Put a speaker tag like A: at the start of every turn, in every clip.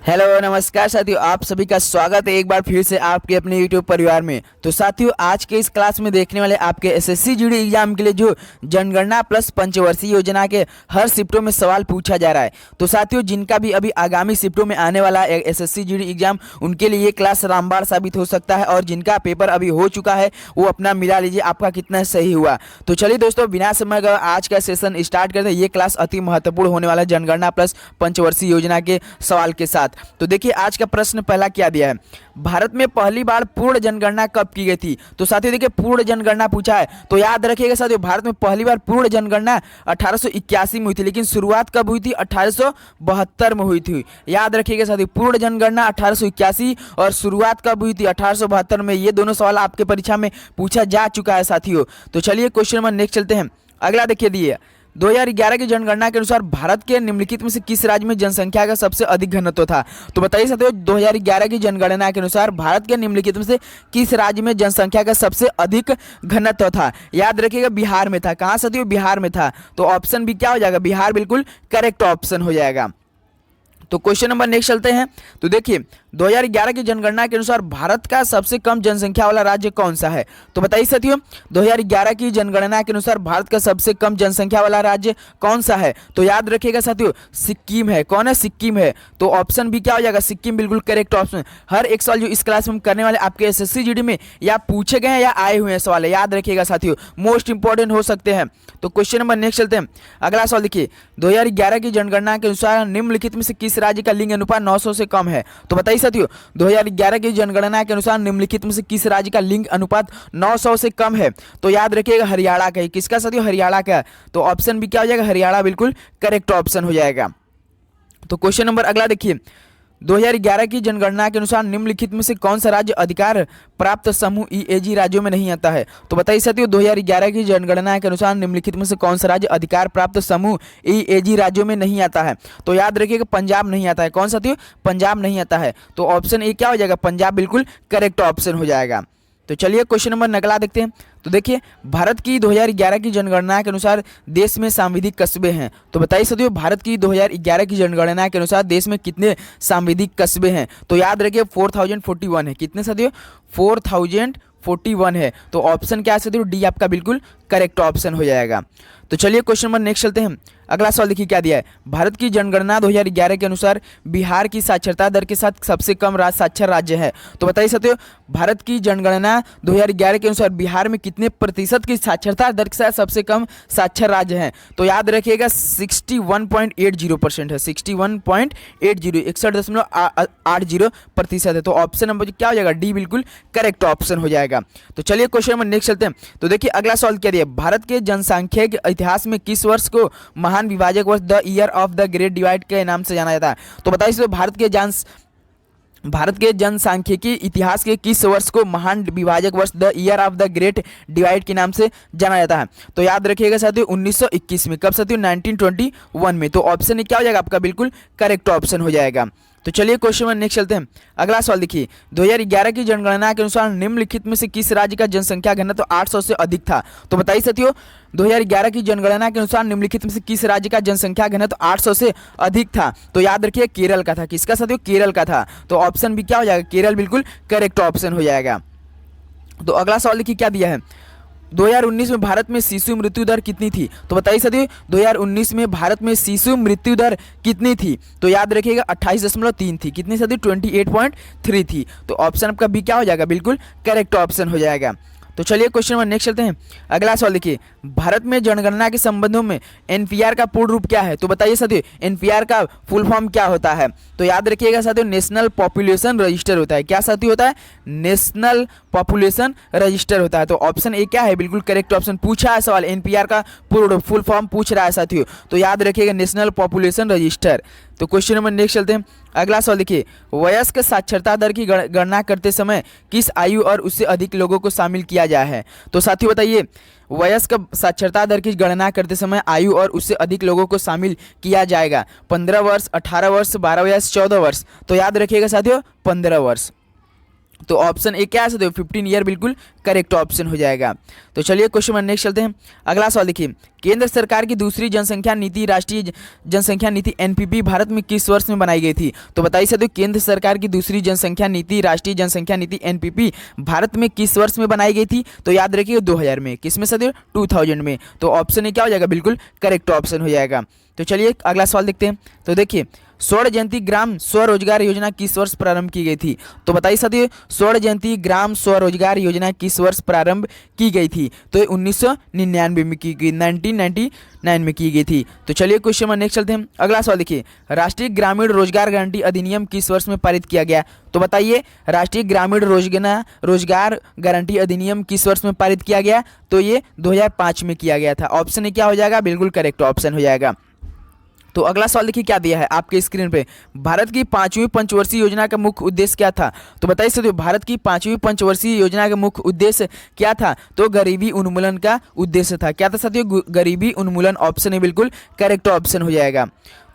A: Hello नमस्कार साथियों, आप सभी का स्वागत है एक बार फिर से आपके अपने YouTube परिवार में। तो साथियों, आज के इस क्लास में देखने वाले आपके एसएससी जीडी एग्जाम के लिए जो जनगणना प्लस पंचवर्षीय योजना के हर शिफ्टों में सवाल पूछा जा रहा है। तो साथियों, जिनका भी अभी आगामी शिफ्टों में आने वाला है एसएससी जीडी एग्जाम, उनके लिए ये क्लास रामबाण साबित हो सकता है। और जिनका पेपर अभी हो चुका है वो अपना मिला लीजिए आपका कितना सही हुआ। तो चलिए दोस्तों, बिना समय गए आज का सेशन स्टार्ट करते हैं। ये क्लास अति महत्वपूर्ण होने वाला है जनगणना प्लस पंचवर्षीय योजना के सवाल के साथ। तो देखिए आज का प्रश्न पहला क्या दिया है, भारत में पहली बार पूर्ण जनगणना कब की गई थी। तो साथियों देखिए, पूर्ण जनगणना पूछा है तो याद रखिएगा साथियों, भारत में पहली बार पूर्ण जनगणना 1881 में हुई थी। लेकिन शुरुआत कब हुई थी? 1872 में हुई थी। याद रखिएगा साथियों, पूर्ण जनगणना 1881 और शुरुआत कब हुई थी? 1872 में। ये दोनों सवाल आपके परीक्षा में पूछा जा चुका है साथियों। तो चलिए क्वेश्चन नंबर नेक्स्ट चलते हैं। अगला देखिए दिए 2011 की जनगणना के अनुसार भारत के निम्नलिखित में से किस राज्य में जनसंख्या का सबसे अधिक घनत्व था। तो बताइए साथियों, 2011 की जनगणना के अनुसार भारत के निम्नलिखित में से किस राज्य में जनसंख्या का सबसे अधिक घनत्व था। याद रखिएगा बिहार में था। कहाँ साथियों? बिहार में था। तो ऑप्शन भी क्या हो जाएगा? बिहार बिल्कुल करेक्ट ऑप्शन हो जाएगा। तो क्वेश्चन नंबर नेक्स्ट चलते हैं। तो देखिए 2011 की जनगणना के अनुसार भारत का सबसे कम जनसंख्या वाला राज्य कौन सा है। तो बताइए साथियों, 2011 की जनगणना के अनुसार भारत का सबसे कम जनसंख्या वाला राज्य कौन सा है। तो याद रखिएगा साथियों, सिक्किम है। कौन है? सिक्किम है। तो ऑप्शन भी क्या हो जाएगा? सिक्किम बिल्कुल करेक्ट ऑप्शन। हर एक सवाल जो इस क्लास में हम करने वाले आपके एसएससी जीडी में या पूछे गए हैं या आए हुए हैं सवाल है, याद रखिएगा साथियों, मोस्ट इंपॉर्टेंट हो सकते हैं। तो क्वेश्चन नंबर नेक्स्ट चलते हैं। अगला सवाल देखिए, 2011 की जनगणना के अनुसार निम्नलिखित में से किस राज्य का लिंग अनुपात 900 से कम है। तो बताइए साथियों, 2011 की जनगणना के अनुसार निम्नलिखित में से किस राज्य का लिंग अनुपात 900 से कम है। तो याद रखिएगा हरियाणा का है। किसका साथियों? हरियाणा का। तो ऑप्शन भी क्या हो जाएगा? हरियाणा बिल्कुल करेक्ट ऑप्शन हो जाएगा। तो क्वेश्चन नंबर अगला देखिए, 2011 की जनगणना के अनुसार निम्नलिखित में से कौन सा राज्य अधिकार प्राप्त समूह ईएजी राज्यों में नहीं आता है। तो बताइए साथियों, 2011 की जनगणना के अनुसार निम्नलिखित में से कौन सा राज्य अधिकार प्राप्त समूह ईएजी राज्यों में नहीं आता है। तो याद रखिएगा पंजाब नहीं आता है। कौन साथियों? पंजाब नहीं आता है। तो ऑप्शन ए क्या हो जाएगा? पंजाब बिल्कुल करेक्ट ऑप्शन हो जाएगा। तो चलिए क्वेश्चन नंबर अगला देखते हैं। तो देखिए, भारत की 2011 की जनगणना के अनुसार देश में सांविधिक कस्बे हैं। तो बताइए साथियों, भारत की 2011 की जनगणना के अनुसार देश में कितने सांविधिक कस्बे हैं। तो याद रखिए 4041 है। कितने साथियों? 4041 है। तो ऑप्शन क्या है साथियों? डी आपका बिल्कुल करेक्ट ऑप्शन हो जाएगा। तो चलिए क्वेश्चन नंबर नेक्स्ट चलते हैं। अगला सवाल देखिए क्या दिया है, भारत की जनगणना 2011 के अनुसार बिहार की साक्षरता दर के साथ सबसे कम साक्षर राज्य है। तो बताइए साथियों, भारत की जनगणना 2011 के अनुसार बिहार में कितने प्रतिशत की साक्षरता दर के साथ सबसे कम साक्षर राज्य है। तो याद रखिएगा 61.80% है। 61.80 61.80% है। तो ऑप्शन नंबर क्या हो जाएगा? डी बिल्कुल करेक्ट ऑप्शन हो जाएगा। तो चलिए क्वेश्चन नंबर नेक्स्ट चलते हैं। तो देखिए अगला सवाल क्या दिया, भारत के जनसांख्यिक इतिहास में किस वर्ष को महान विभाजक वर्ष the year of the great divide के नाम से जाना जाता है। तो बताइए भारत के जनसांख्यिकी इतिहास के किस वर्ष को महान विभाजक वर्ष the year of the great divide के नाम से जाना जाता है। तो याद रखिएगा साथियों 1921 में। कब साथियों? 1921 में। तो ऑप्शन क्या हो जाएगा आपका? बिल्कुल करेक्ट ऑप्शन हो जाएगा। तो चलिए क्वेश्चन में नेक्स्ट चलते हैं। अगला सवाल देखिए, 2011 की जनगणना के अनुसार निम्नलिखित में से किस राज्य का जनसंख्या घनत्व 800 से अधिक था। तो बताइए साथियों, 2011 की जनगणना के अनुसार निम्नलिखित में से किस राज्य का जनसंख्या घनत्व 800 से अधिक था। तो याद रखिए केरल का था। किसका साथियों? केरल का था। तो ऑप्शन भी क्या हो जाएगा? केरल बिल्कुल करेक्ट ऑप्शन हो जाएगा। तो अगला सवाल देखिए क्या दिया है, 2019 में भारत में शिशु मृत्यु दर कितनी थी। तो बताइए साथियों, 2019 में भारत में शिशु मृत्यु दर कितनी थी। तो याद रखिएगा 28.3 थी। कितनी साथियों? 28.3 थी। तो ऑप्शन आपका बी क्या हो जाएगा? बिल्कुल करेक्ट ऑप्शन हो जाएगा। तो चलिए क्वेश्चन नंबर नेक्स्ट चलते हैं। अगला सवाल देखिए, भारत में जनगणना के संबंधों में एनपीआर का पूर्ण रूप क्या है। तो बताइए साथियों, एनपीआर का फुल फॉर्म क्या होता है। तो याद रखिएगा साथियों, नेशनल पॉपुलेशन रजिस्टर होता है। क्या साथियों होता है? नेशनल पॉपुलेशन रजिस्टर होता है। तो ऑप्शन ए क्या है? बिल्कुल करेक्ट ऑप्शन। पूछा है सवाल, एनपीआर का पूर्ण फुल फॉर्म पूछ रहा है साथियों। तो याद रखिएगा नेशनल पॉपुलेशन रजिस्टर। तो क्वेश्चन नंबर नेक्स्ट चलते हैं। अगला सवाल देखिए, वयस्क साक्षरता दर की गणना करते समय किस आयु और उससे अधिक लोगों को शामिल किया गया है। तो साथियों बताइए, वयस्क साक्षरता दर की गणना करते समय आयु और उससे अधिक लोगों को शामिल किया जाएगा। 15 वर्ष, 18 वर्ष, 12 वर्ष, 14 वर्ष। तो याद रखिएगा साथियों 15 वर्ष। तो ऑप्शन ए क्या है साथियों 15 ईयर बिल्कुल करेक्ट ऑप्शन हो जाएगा। तो चलिए क्वेश्चन नंबर नेक्स्ट चलते हैं। अगला सवाल देखिए, केंद्र सरकार की दूसरी जनसंख्या नीति राष्ट्रीय जनसंख्या नीति एनपीपी भारत में किस वर्ष में बनाई गई थी? तो बताइए साथियों केंद्र सरकार की दूसरी जनसंख्या नीति राष्ट्रीय जनसंख्या नीति एनपीपी भारत में किस वर्ष में बनाई गई थी? तो याद रखिए 2000 में। किस में साथियों? 2000 में। तो ऑप्शन ए क्या हो जाएगा? बिल्कुल करेक्ट ऑप्शन हो जाएगा। तो चलिए अगला सवाल देखते हैं। तो देखिए स्वर्ण जयंती ग्राम स्वरोजगार योजना किस वर्ष प्रारंभ की गई थी? तो बताइए साथियों स्वर्ण जयंती ग्राम स्वरोजगार योजना किस वर्ष प्रारंभ की गई थी? तो ये 1999 में की गई, 1999 में की गई थी। तो चलिए क्वेश्चन नंबर नेक्स्ट चलते हैं। अगला सवाल देखिए, राष्ट्रीय ग्रामीण रोजगार गारंटी अधिनियम किस वर्ष में पारित किया गया? तो बताइए राष्ट्रीय ग्रामीण रोजगार गारंटी अधिनियम किस वर्ष में पारित किया गया? तो ये 2005 में किया गया था। ऑप्शन ए क्या हो जाएगा? बिल्कुल करेक्ट ऑप्शन हो जाएगा। तो अगला सवाल देखिए क्या दिया है आपके स्क्रीन पे, भारत की 5वीं पंचवर्षीय योजना का मुख्य उद्देश्य क्या था? तो बताइए साथियों भारत की 5वीं पंचवर्षीय योजना का मुख्य उद्देश्य क्या था? तो गरीबी उन्मूलन का उद्देश्य था। क्या था साथियों? गरीबी उन्मूलन। ऑप्शन ए बिल्कुल करेक्ट ऑप्शन हो जाएगा।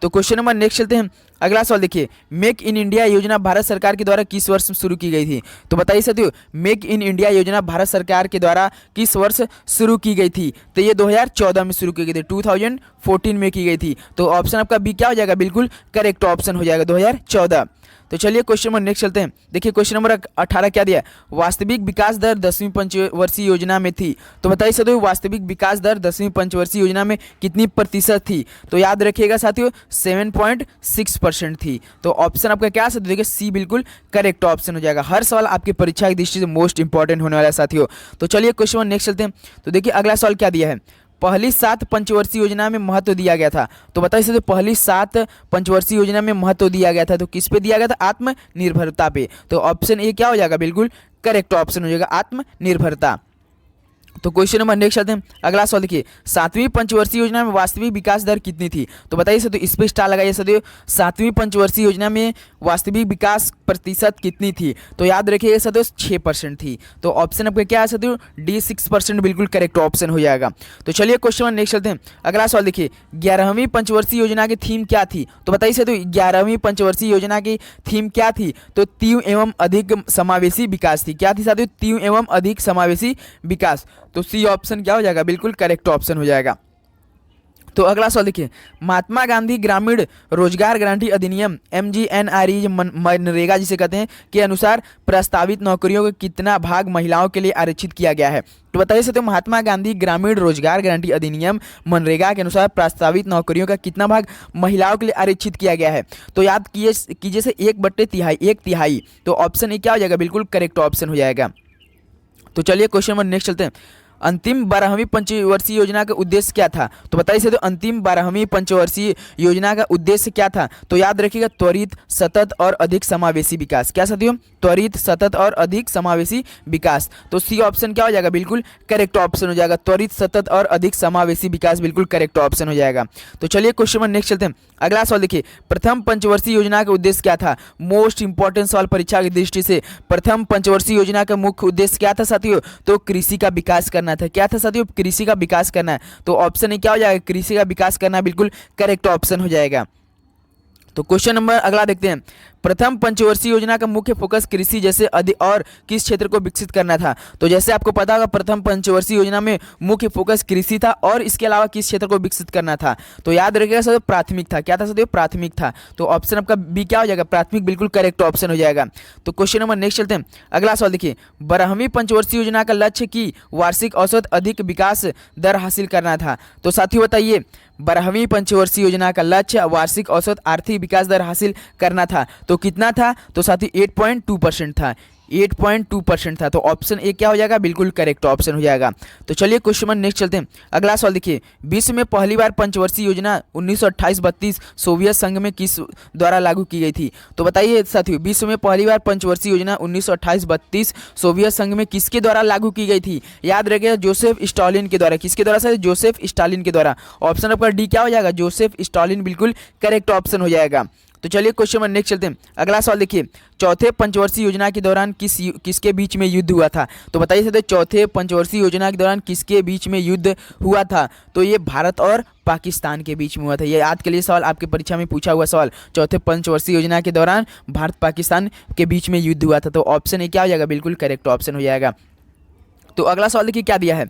A: तो क्वेश्चन नंबर नेक्स्ट चलते हैं। अगला सवाल देखिए, मेक इन इंडिया योजना भारत सरकार के द्वारा किस वर्ष शुरू की गई थी? तो बताइए साथियों मेक इन इंडिया योजना भारत सरकार के द्वारा किस वर्ष शुरू की गई थी? तो ये 2014 में शुरू की गई थी, 2014 में की गई थी। तो ऑप्शन आपका बी क्या हो जाएगा? बिल्कुल करेक्ट ऑप्शन हो जाएगा 2014। तो चलिए क्वेश्चन नंबर नेक्स्ट चलते हैं। देखिए क्वेश्चन नंबर 18 क्या दिया है? वास्तविक विकास दर 10वीं पंचवर्षीय योजना में थी। तो बताइए साथियों वास्तविक विकास दर 10वीं पंचवर्षीय योजना में कितनी प्रतिशत थी? तो याद रखिएगा साथियों 7.6% थी। तो ऑप्शन आपका क्या है? देखिए सी बिल्कुल करेक्ट ऑप्शन हो जाएगा। हर सवाल आपकी परीक्षा की दृष्टि से मोस्ट इंपॉर्टेंट होने वाला है साथियों। तो चलिए क्वेश्चन नंबर नेक्स्ट चलते हैं। तो देखिए अगला सवाल क्या दिया है, पहली 7 पंचवर्षीय योजना में महत्व दिया गया था। तो बताइए साथियों पहली 7 पंचवर्षीय योजना में महत्व दिया गया था तो किस पे दिया गया था? आत्मनिर्भरता पे। तो ऑप्शन ए क्या हो जाएगा? बिल्कुल करेक्ट ऑप्शन हो जाएगा आत्मनिर्भरता। तो क्वेश्चन नंबर नेक्स्ट चलते हैं। अगला सवाल देखिए, 7वीं पंचवर्षीय योजना में वास्तविक विकास दर कितनी थी? तो बताइए साथियों इस पे स्टार लगाइए साथियों 7वीं पंचवर्षीय योजना में वास्तविक विकास प्रतिशत कितनी थी? तो याद रखिएगा साथियों 6% थी। तो ऑप्शन आपका क्या है साथियों? डी 6% बिल्कुल करेक्ट ऑप्शन हो जाएगा। तो चलिए क्वेश्चन नंबर नेक्स्ट चलते हैं। अगला सवाल देखिए, 11वीं पंचवर्षीय योजना की थीम क्या थी? तो बताइए साथियों 11वीं पंचवर्षीय योजना की थीम क्या थी? तो तीव्र एवं अधिक समावेशी विकास थी। क्या थी साथियों? तीव्र एवं अधिक समावेशी विकास। तो सी ऑप्शन क्या हो जाएगा? बिल्कुल करेक्ट ऑप्शन हो जाएगा। तो अगला सवाल देखिए, महात्मा गांधी ग्रामीण रोजगार गारंटी अधिनियम MGNRE मनरेगा जिसे कहते हैं के अनुसार प्रस्तावित नौकरियों का कितना भाग महिलाओं के लिए आरक्षित किया गया है? तो बताइए साथियों महात्मा गांधी ग्रामीण रोजगार गारंटी अधिनियम मनरेगा के अनुसार प्रस्तावित नौकरियों का कितना भाग महिलाओं के लिए आरक्षित किया गया है? तो याद कीजिए से 1/3। तो ऑप्शन ए क्या हो जाएगा? बिल्कुल करेक्ट ऑप्शन हो जाएगा। तो चलिए क्वेश्चन नंबर नेक्स्ट चलते हैं। अंतिम 12वीं पंचवर्षीय योजना का उद्देश्य क्या था? तो बताइए साथियों अंतिम 12वीं पंचवर्षीय योजना का उद्देश्य क्या था? तो याद रखिएगा त्वरित सतत और अधिक समावेशी विकास। क्या साथियों? त्वरित सतत और अधिक समावेशी विकास। तो सी ऑप्शन क्या हो जाएगा? बिल्कुल करेक्ट ऑप्शन हो जाएगा। त्वरित सतत और अधिक समावेशी विकास बिल्कुल करेक्ट ऑप्शन हो जाएगा। तो चलिए क्वेश्चन नंबर नेक्स्ट चलते हैं। अगला सवाल देखिए, प्रथम पंचवर्षीय योजना का उद्देश्य क्या था? मोस्ट इंपॉर्टेंट सवाल परीक्षा की दृष्टि से। प्रथम पंचवर्षीय योजना का मुख्य उद्देश्य क्या था साथियों? तो कृषि का विकास करना था। क्या था साथियों? कृषि का विकास करना है। तो ऑप्शन ए क्या हो जाएगा? कृषि का विकास करना बिल्कुल करेक्ट ऑप्शन हो जाएगा। तो क्वेश्चन नंबर अगला देखते हैं। प्रथम पंचवर्षीय योजना का मुख्य फोकस कृषि जैसे अधिक और किस क्षेत्र को विकसित करना था? तो जैसे आपको पता होगा प्रथम पंचवर्षीय योजना में मुख्य फोकस कृषि था और इसके अलावा किस क्षेत्र को विकसित करना था? तो याद रखिएगा साथियों प्राथमिक था। क्या था साथियों? प्राथमिक था। तो ऑप्शन आपका बी क्या हो जाएगा? प्राथमिक बिल्कुल करेक्ट ऑप्शन हो जाएगा। तो क्वेश्चन नंबर नेक्स्ट चलते हैं। अगला सवाल देखिए, 12वीं पंचवर्षीय योजना का लक्ष्य की वार्षिक औसत अधिक विकास दर हासिल करना था। तो साथियों बताइए 12वीं पंचवर्षीय योजना का लक्ष्य वार्षिक औसत आर्थिक विकास दर हासिल करना था। तो कितना था? तो साथी 8.2% था। 8.2% था। तो ऑप्शन ए क्या हो जाएगा? बिल्कुल करेक्ट ऑप्शन हो जाएगा। तो चलिए क्वेश्चन नंबर नेक्स्ट चलते हैं। अगला सवाल देखिए, विश्व में पहली बार पंचवर्षीय योजना 1928-32 सोवियत संघ में किस द्वारा लागू की गई थी? तो बताइए साथियों विश्व में पहली बार पंचवर्षीय योजना 1928-32 सोवियत संघ में किसके द्वारा लागू की गई थी? याद रखिएगा जोसेफ स्टालिन के द्वारा। किसके द्वारा सर? जोसेफ स्टालिन के द्वारा। ऑप्शन आपका डी क्या हो जाएगा? जोसेफ स्टालिन बिल्कुल करेक्ट ऑप्शन हो जाएगा। तो चलिए क्वेश्चन नंबर नेक्स्ट चलते हैं। अगला सवाल देखिए, चौथे पंचवर्षीय योजना के दौरान किसके बीच में युद्ध हुआ था? तो बताइए सकते चौथे पंचवर्षीय योजना के दौरान किसके बीच में युद्ध हुआ था? तो ये भारत और पाकिस्तान के बीच में हुआ था। ये याद के लिए सवाल, आपकी परीक्षा में पूछा हुआ सवाल, चौथे पंचवर्षीय योजना के दौरान भारत पाकिस्तान के बीच में युद्ध हुआ था। तो ऑप्शन ए क्या हो जाएगा? बिल्कुल करेक्ट ऑप्शन हो जाएगा। तो अगला सवाल देखिए क्या दिया है,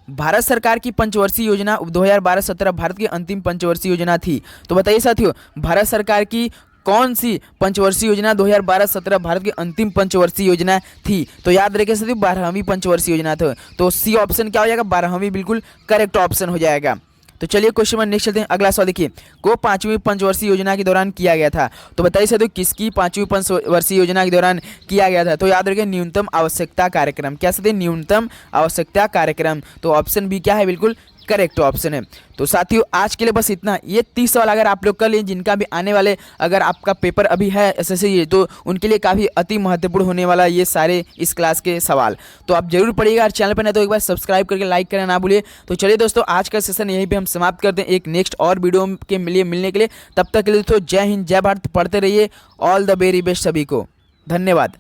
A: भारत सरकार की पंचवर्षीय योजना 2012-17 भारत की अंतिम पंचवर्षीय योजना थी। तो बताइए साथियों, भारत सरकार की कौन सी पंचवर्षीय योजना 2012-17 भारत की अंतिम पंचवर्षीय योजना थी? तो याद रखिए साथियों, 12वीं पंचवर्षीय योजना था। तो सी ऑप्शन क्या हो जाएगा? 12वीं बिल्कुल करेक्ट ऑप्शन हो जाएगा। तो चलिए क्वेश्चन नंबर नेक्स्ट चलते हैं। अगला सवाल देखिए, को 5वीं पंचवर्षीय योजना के दौरान किया गया था? तो बताइए साथियों, किसकी 5वीं पंचवर्षीय योजना के दौरान किया गया था? तो याद रखिए, न्यूनतम आवश्यकता कार्यक्रम। क्या साथियों? न्यूनतम आवश्यकता कार्यक्रम। तो ऑप्शन बी क्या है? बिल्कुल करेक्ट ऑप्शन है। तो साथियों आज के लिए बस इतना। ये 30 सवाल अगर आप लोग कर लें, जिनका भी आने वाले अगर आपका पेपर अभी है एसएससी, तो उनके लिए काफ़ी अति महत्वपूर्ण होने वाला ये सारे इस क्लास के सवाल। तो आप जरूर पढ़िएगा। चैनल पर नहीं तो एक बार सब्सक्राइब करके लाइक करना ना भूलिए। तो चलिए दोस्तों, आज का सेशन यहीं पे हम समाप्त करते हैं एक नेक्स्ट और वीडियो के लिए मिलने के लिए। तब तक के लिए दोस्तों जय हिंद, जय भारत, पढ़ते रहिए। ऑल द वेरी बेस्ट सभी को, धन्यवाद।